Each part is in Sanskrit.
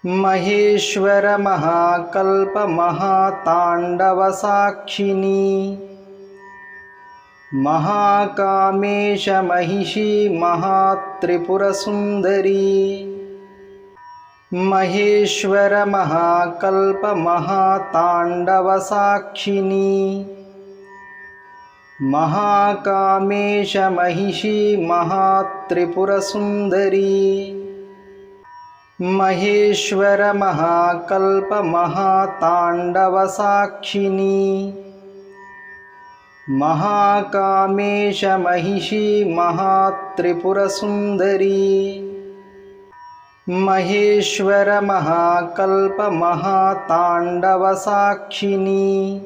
महेश्वर महाकल्प महातांडव साक्षिणी महाकामेश महिषी महात्रिपुर सुंदरी महेश्वर महाकल्प महातांडव साक्षिणी महाकामेश महिषी महात्रिपुर सुंदरी महेश्वर महाकल्प महातांडव साक्षिणी महाकामेश महिषी महात्रिपुर सुंदरी महेश्वर महाकल्प महातांडव साक्षिणी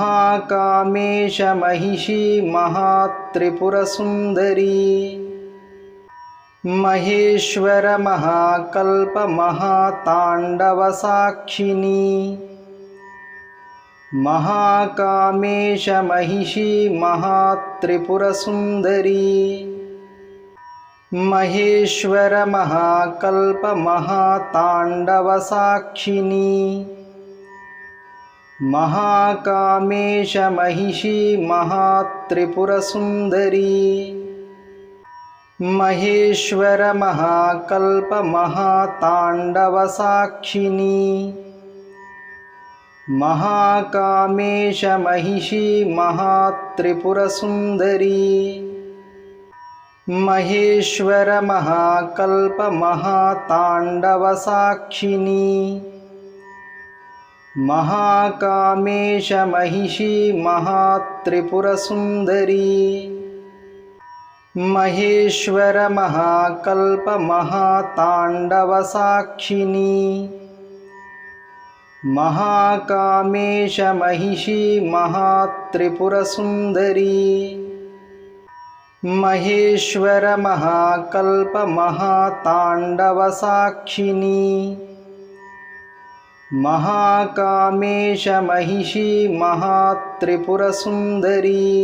महाकामेश महिषी महात्रिपुर सुंदरी महेश्वर महाकल्प महातांडव साक्षिणी महाकामेश महिषी महात्रिपुर सुंदरी महेश्वर महाकल्प महातांडव साक्षिणी महाकामेश महिषी महात्रिपुर सुंदरी महेश्वर महाकल्प महातांडव साक्षिणी महाकामेश महिषी महात्रिपुर सुंदरी महेश्वर महाकल्प महातांडव साक्षिणी महाकामेश महिषी महात्रिपुर सुंदरी महेश्वर महाकल्प महातांडव साक्षिणी महाकामेश महिषी महात्रिपुर सुंदरी महेश्वर महाकल्प महातांडव साक्षिणी महाकामेश महिषी महात्रिपुर सुंदरी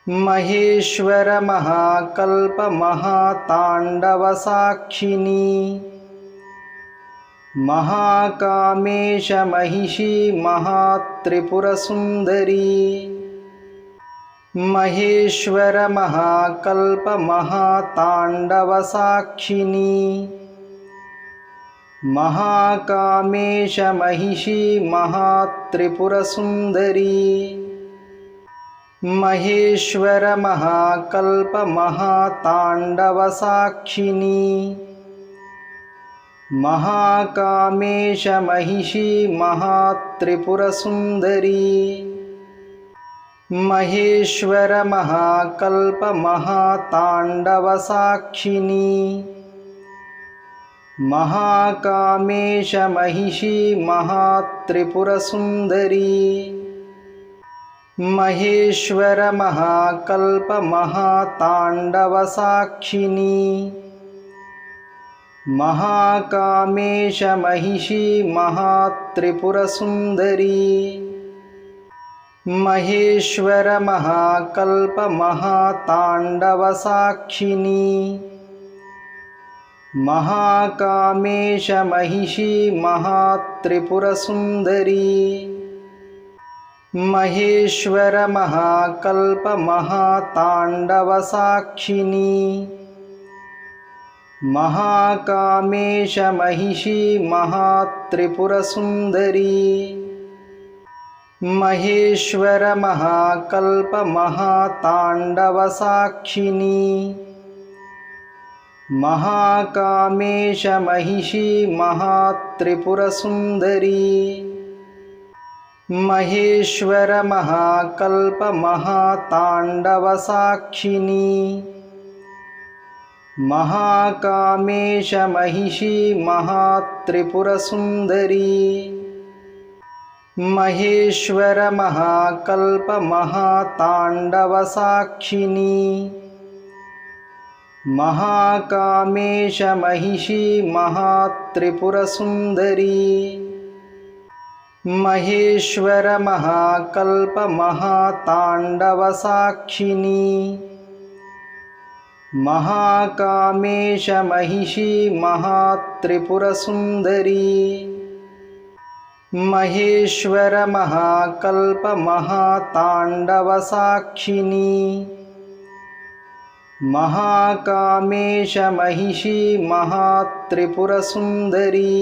महेश्वर महाकल्प महातांडव साक्षिणी महाकामेश महिषी महात्रिपुर सुंदरी महेश्वर महाकल्प महातांडव साक्षिणी महाकामेश महिषी महात्रिपुर सुंदरी महेश्वर महाकल्प महातांडव साक्षिणी महाकामेश महिषी महात्रिपुर सुंदरी महेश्वर महाकल्प महातांडव साक्षिणी महाकामेश महिषी महात्रिपुर सुंदरी महेश्वर महाकल्प महातांडव साक्षिणी महाकामेश महिषी महात्रिपुर सुंदरी महेश्वर महाकल्प महातांडव साक्षिणी महाकामेश महिषी महात्रिपुर सुंदरी महेश्वर महाकल्प महातांडव साक्षिणी महाकामेश महिषी महात्रिपुर सुंदरी महेश्वर महाकल्प महातांडव साक्षिणी महाकामेश महिषी महात्रिपुर सुंदरी महेश्वर महाकल्प महातांडव साक्षिणी महाकामेश महिषी महात्रिपुर सुंदरी महेश्वर महाकल्प महातांडव साक्षिणी महाकामेश महिषी महात्रिपुर सुंदरी महेश्वर महाकल्प महातांडव साक्षिणी महाकामेशमहिषी महात्रिपुरसुन्दरी महेश्वरमहाकल्पमहाताण्डवसाक्षिणी महाकामेशमहिषी महात्रिपुरसुन्दरी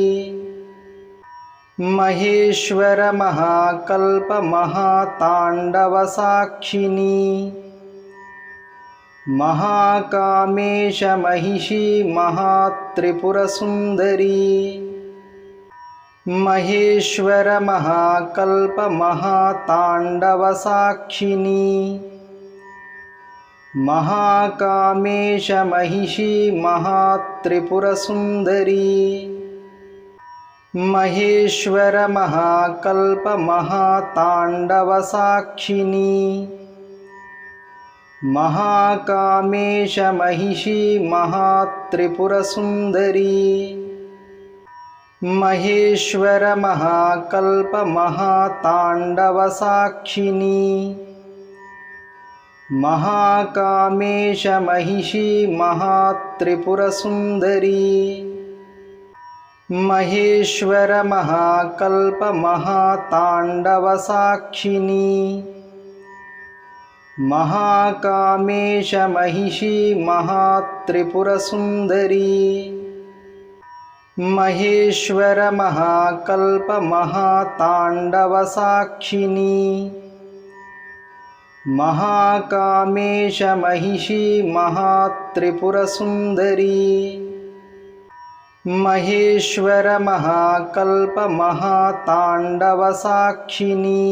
महेश्वरमहाकल्पमहाताण्डवसाक्षिणी महाकामेशमहिषी महात्रिपुरसुन्दरी महेश्वरमहाकल्पमहाताण्डवसाक्षिणी महाकामेशमहिषी महात्रिपुरसुन्दरी महेश्वरमहाकल्पमहाताण्डवसाक्षिणी महाकामेशमहिषी महात्रिपुरसुन्दरी महेश्वरमहाकल्पमहाताण्डवसाक्षिणी महाकामेशमहिषी महात्रिपुरसुन्दरी महेश्वरमहाकल्पमहाताण्डवसाक्षिणी महाकामेशमहिषी महात्रिपुरसुन्दरी महेश्वरमहाकल्पमहाताण्डवसाक्षिणी महाकामेशमहिषी महात्रिपुरसुन्दरी महेश्वरमहाकल्पमहाताण्डवसाक्षिणी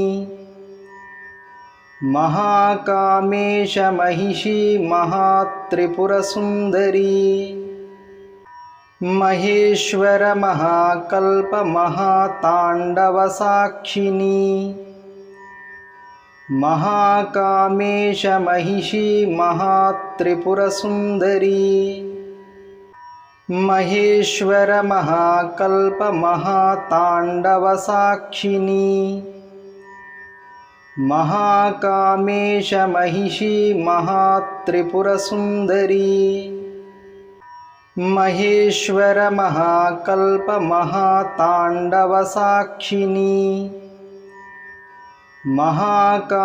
महाकामेशमहिषी महात्रिपुरसुन्दरी महेश्वरमहाकल्पमहाताण्डवसाक्षिणी महाकामेशमहिषी महात्रिपुरसुन्दरी महेश्वरमहाकल्पमहाताण्डवसाक्षिणी महाकामेशमहिषी महात्रिपुरसुन्दरी महेश्वरमहाकल्पमहाताण्डवसाक्षिणी महाकामेशमहिषी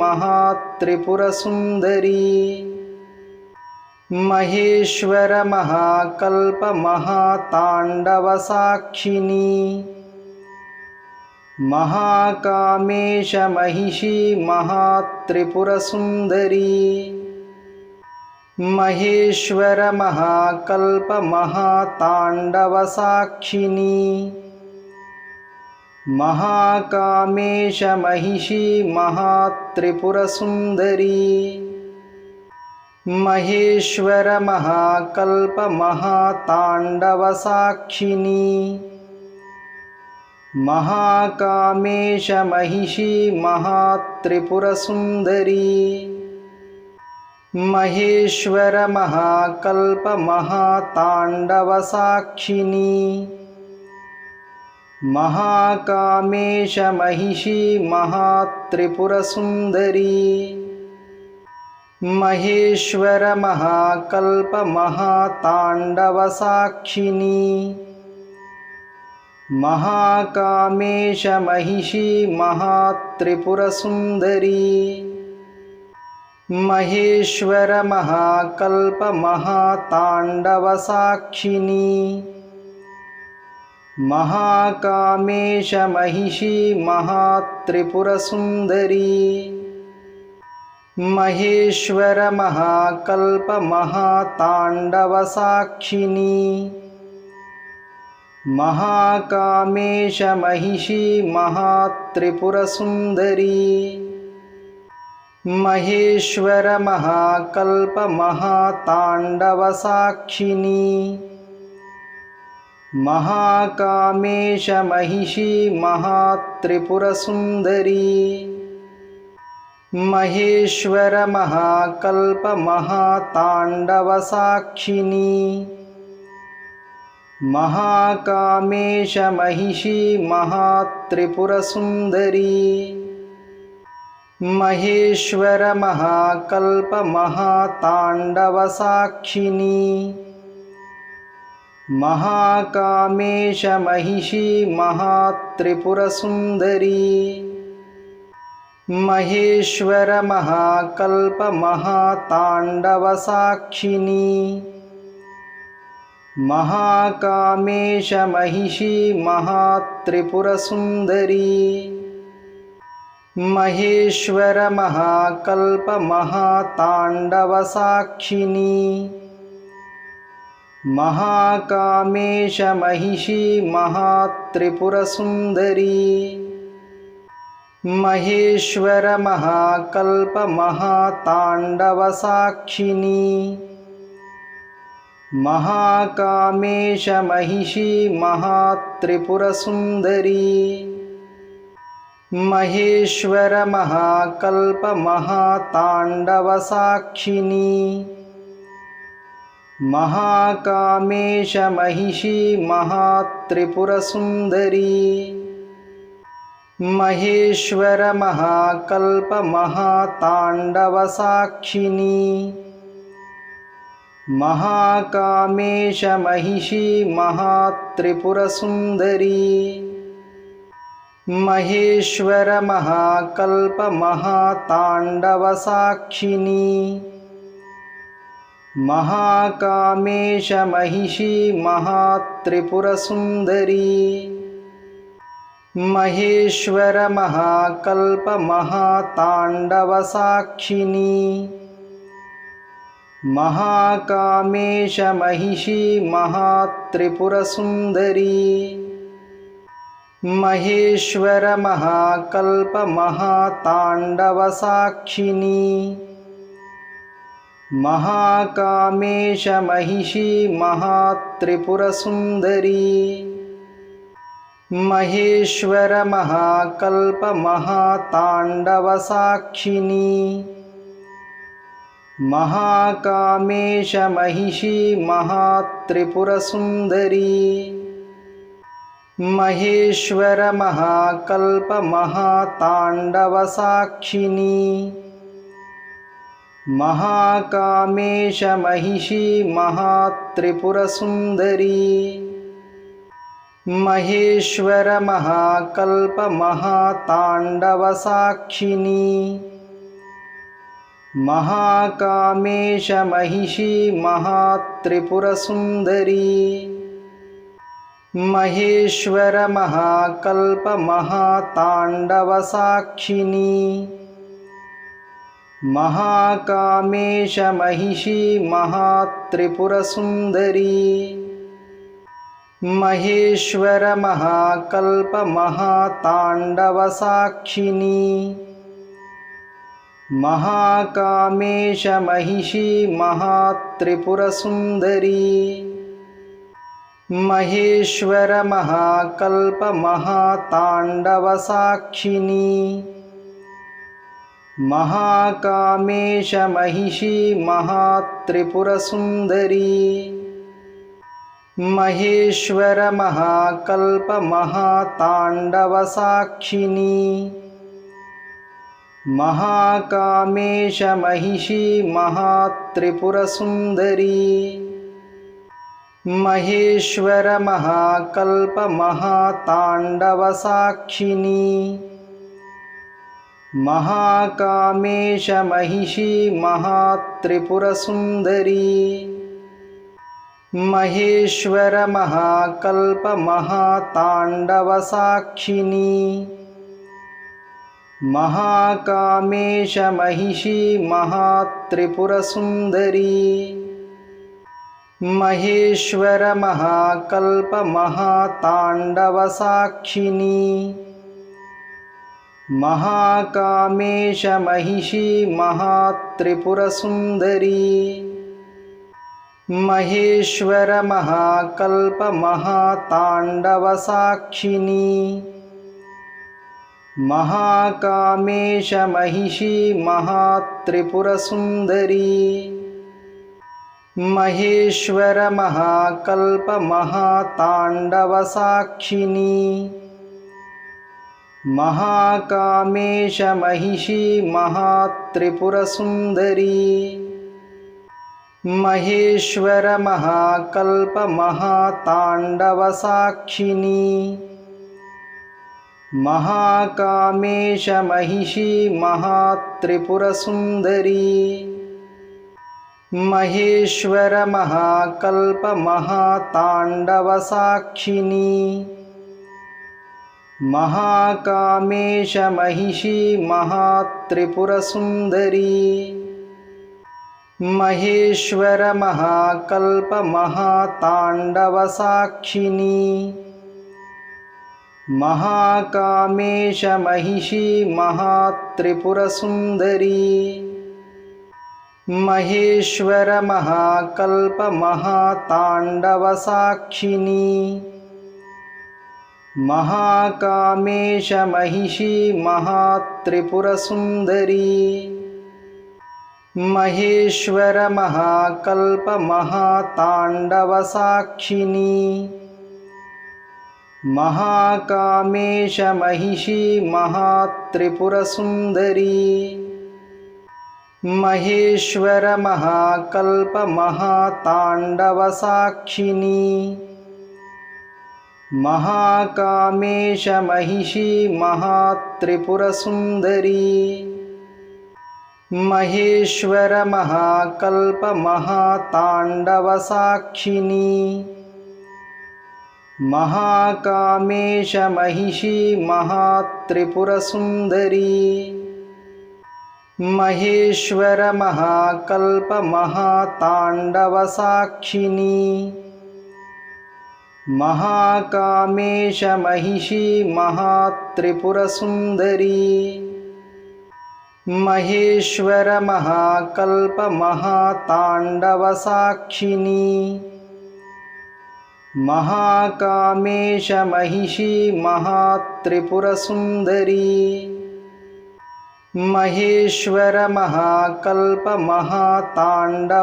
महात्रिपुरसुन्दरी महेश्वरमहाकल्पमहाताण्डवसाक्षिणी महाकामेशमहिषी महात्रिपुरसुन्दरी महेश्वरमहाकल्पमहाताण्डवसाक्षिणी महाकामेशमहिषी महात्रिपुरसुन्दरी महेश्वरमहाकल्पमहाताण्डवसाक्षिणी महाकामेशमहिषी महात्रिपुरसुन्दरी महेश्वरमहाकल्पमहाताण्डवसाक्षिणी महाकामेशमहिषी महात्रिपुरसुन्दरी महेश्वरमहाकल्पमहाताण्डवसाक्षिणी महाकामेशमहिषी महात्रिपुरसुन्दरी महेश्वरमहाकल्पमहाताण्डवसाक्षिणी महाकामेशमहिषी महात्रिपुरसुन्दरी महेश्वरमहाकल्पमहाताण्डवसाक्षिणी महाकामेशमहिषी महात्रिपुरसुन्दरी महेश्वरमहाकल्पमहाताण्डवसाक्षिणी महाकामेशमहिषी महात्रिपुरसुन्दरी महेश्वरमहाकल्पमहाताण्डवसाक्षिणी महाकामेशमहिषी महात्रिपुरसुन्दरी महेश्वर महाकल्प महातांडव साक्षिणी महाकामेश महिषी महात्रिपुर सुंदरी महेश्वर महाकल्प महातांडव साक्षिणी महाकामेश महिषी महात्रिपुर सुंदरी महेश्वर महाकल्प महातांडव साक्षिणी महाकामेश महिषी महात्रिपुर सुंदरी महेश्वर महाकल्प महातांडव साक्षिणी महाकामेश महिषी महात्रिपुर सुंदरी महेश्वर महाकल्प महातांडव साक्षिणी महाकामेश महिषी महात्रिपुर सुंदरी महेश्वर महाकल्प महातांडव साक्षिणी महाकामेश महिषी महात्रिपुर सुंदरी महेश्वर महाकल्प महातांडव साक्षिणी महाकामेश महिषी महात्रिपुर सुंदरी महेश्वर महाकल्प महातांडव साक्षिणी महाकामेश महिषी महात्रिपुर सुंदरी महेश्वर महाकल्प महातांडव साक्षिणी महाकामेश महिषी महात्रिपुर सुंदरी महेश्वर महाकल्प महातांडव साक्षिणी महाकामेश महिषी महात्रिपुर सुंदरी महेश्वर महाकल्प महातांडव साक्षिणी महाकामेश महिषी महात्रिपुर सुंदरी महेश्वर महाकल्प महातांडव साक्षिणी महाकामेश महिषी महात्रिपुर सुंदरी महेश्वर महाकल्प महातांडव साक्षिणी महाकामेश महिषी महात्रिपुर सुंदरी महेश्वर महाकल्प महातांडव साक्षिणी महाकामेश महिषी महात्रिपुर सुंदरी महेश्वर महाकल्प महातांडव साक्षिणी महाकामेश महिषी महात्रिपुर सुंदरी महेश्वर महाकल्प महातांडव साक्षिणी महाकामेश महिषी महात्रिपुर सुंदरी महेश्वर महाकल्प महातांडव साक्षिणी महाकामेश महिषी महात्रिपुर सुंदरी महेश्वर महाकल्प महातांडव साक्षिणी महाकामेश महिषी महात्रिपुर सुंदरी महेश्वर महाकल्प महातांडव साक्षिणी महाकामेश महिषी महात्रिपुर सुंदरी महेश्वर महाकल्प महातांडव साक्षिणी महाकामेश महिषी महात्रिपुर सुंदरी महेश्वर महाकल्प महातांडव साक्षिणी महाकामेश महिषी महात्रिपुरसुन्दरी महेश्वर महाकल्प महाताण्डवसाक्षिणी महाकामेश महिषी महात्रिपुरसुन्दरी महेश्वर महाकल्प महाताण्डवसाक्षिणी महाकामेश महिषी महात्रिपुरसुन्दरी महेश्वर महाकल्प महाताण्डवसाक्षिणी महाकामेश महिषी महात्रिपुरसुन्दरी महेश्वर महाकल्प महाताण्डवसाक्षिणी महाकामेश महिषी महात्रिपुरसुन्दरी महेश्वर महाकल्प महाताण्डवसाक्षिणी महाकामेश महिषी महात्रिपुरसुन्दरी महेश्वर महाकल्प महाताण्डवसाक्षिणी महाकामेश महिषी महात्रिपुरसुन्दरी महेश्वर महाकल्प महाताण्डवसाक्षिणी महाकामेश महिषी महात्रिपुरसुन्दरी महेश्वर महाकल्प महाताण्डवसाक्षिणी महाकामेश महिषी महात्रिपुरसुन्दरी महेश्वर महाकल्प महाताण्डवसाक्षिणी महाकामेश महिषी महात्रिपुरसुन्दरी महेश्वर महाकल्प महाताण्डवसाक्षिणी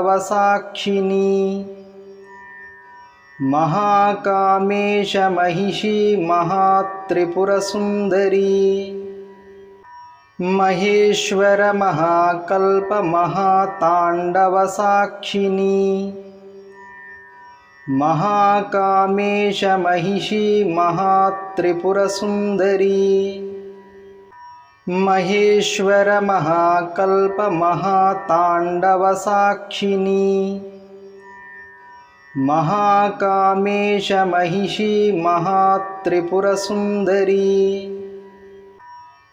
महाकामेश महिषी महात्रिपुरसुन्दरी महेश्वर महाकल्प महाताण्डवसाक्षिणी महाकामेश महिषी महात्रिपुरसुन्दरी महेश्वर महाकल्प महाताण्डवसाक्षिणी महाकामेश महिषी महात्रिपुरसुन्दरी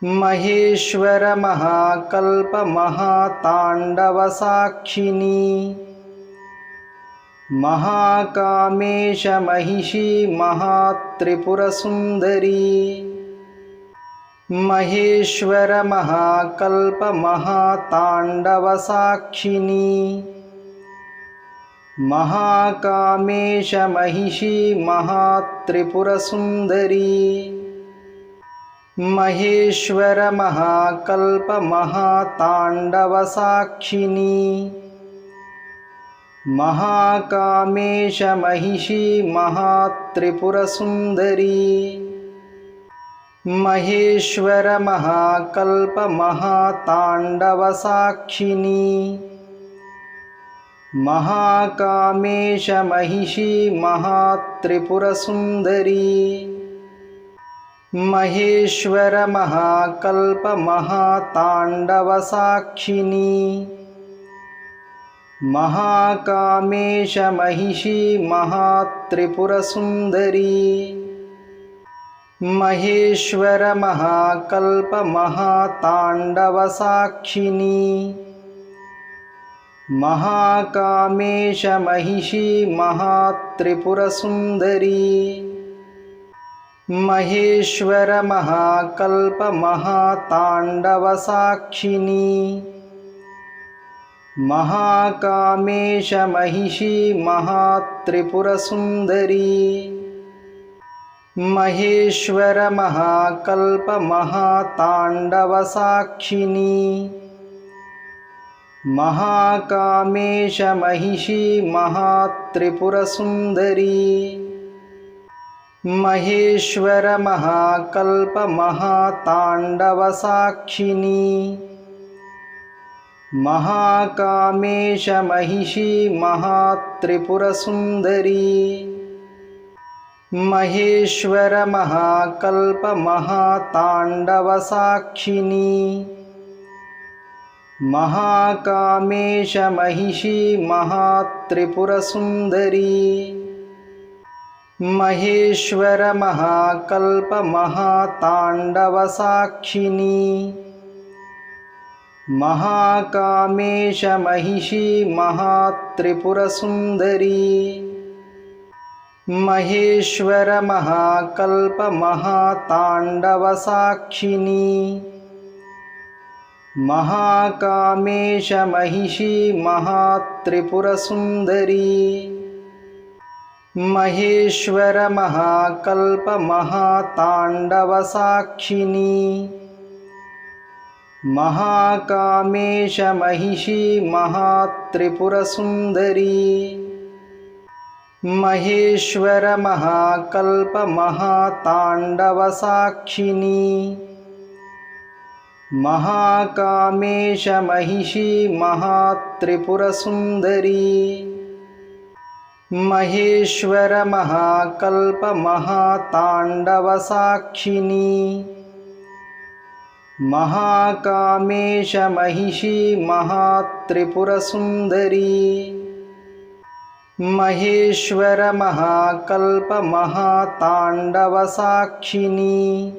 महेश्वर महाकल्प महाताण्डवसाक्षिणी महाकामेश महिषी महात्रिपुरसुन्दरी महेश्वर महाकल्प महाताण्डवसाक्षिणी महाकामेश महिषी महात्रिपुरसुन्दरी महेश्वर महाकल्प महाताण्डवसाक्षिणी महाकामेश महिषी महात्रिपुरसुन्दरी महेश्वर महाकल्प महाताण्डवसाक्षिणी महाकामेश महिषी महात्रिपुरसुन्दरी महेश्वर महाकल्प महाताण्डवसाक्षिणी महाकामेश महिषी महात्रिपुरसुन्दरी महेश्वर महाकल्प महाताण्डवसाक्षिणी महाकामेश महिषी महात्रिपुरसुन्दरी महेश्वर महाकल्प महाताण्डवसाक्षिणी महाकामेश महिषी महात्रिपुरसुन्दरी महेश्वर महाकल्प महाताण्डवसाक्षिणी महाकामेश महिषी महात्रिपुरसुन्दरी महेश्वर महाकल्प महातांडव साक्षिणी महाकामेश महिषी महात्रिपुर सुंदरी महेश्वर महाकल्प महातांडव साक्षिणी महाकामेश महिषी महात्रिपुर सुंदरी महेश्वर महाकल्प महातांडव साक्षिणी महाकामेश महिषी महात्रिपुर सुंदरी महेश्वर महाकल्प महातांडव साक्षिणी महाकामेश महिषी महात्रिपुर सुंदरी महेश्वर महाकल्प महातांडव साक्षिणी महाकामेश महिषी महात्रिपुर सुंदरी महेश्वर महाकल्प महातांडव साक्षिणी महाकामेश महिषी महात्रिपुर सुंदरी महेश्वर महाकल्प महातांडव साक्षिणी महाकामेश महिषी महात्रिपुर सुंदरी महेश्वर महाकल्प महातांडव साक्षिणी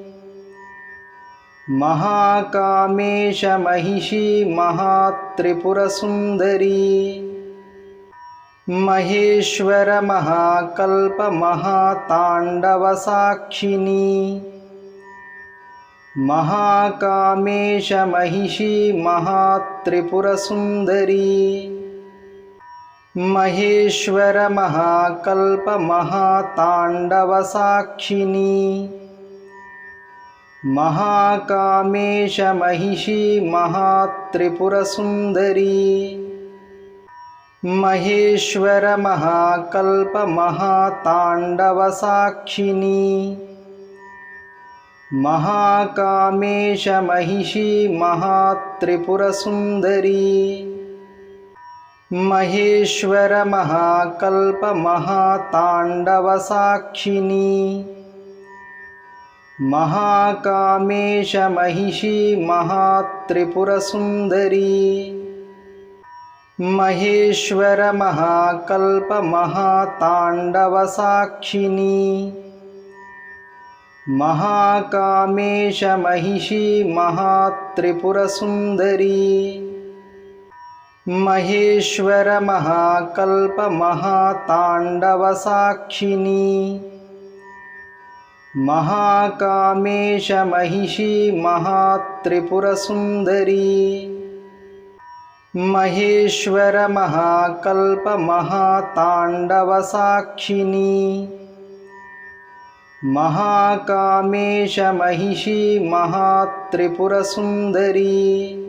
महाकामेश महिषी महात्रिपुर सुंदरी महेश्वर महाकल्प महातांडव साक्षिणी महाकामेश महिषी महात्रिपुर सुंदरी महेश्वर महाकल्प महातांडव साक्षिणी महाकामेश महिषी महात्रिपुर सुंदरी महेश्वर महाकल्प महातांडव साक्षिणी महाकामेश महिषी महात्रिपुर सुंदरी महेश्वर महाकल्प महातांडव साक्षिणी महाकामेश महिषी महात्रिपुर सुंदरी महेश्वर महाकल्प महातांडव साक्षिणी महाकामेश महिषी महात्रिपुर सुंदरी महेश्वर महाकल्प महातांडव साक्षिणी महाकामेश महिषी महात्रिपुर सुंदरी महेश्वर महाकल्प महातांडव साक्षिणी महाकामेश महिषी महात्रिपुर सुंदरी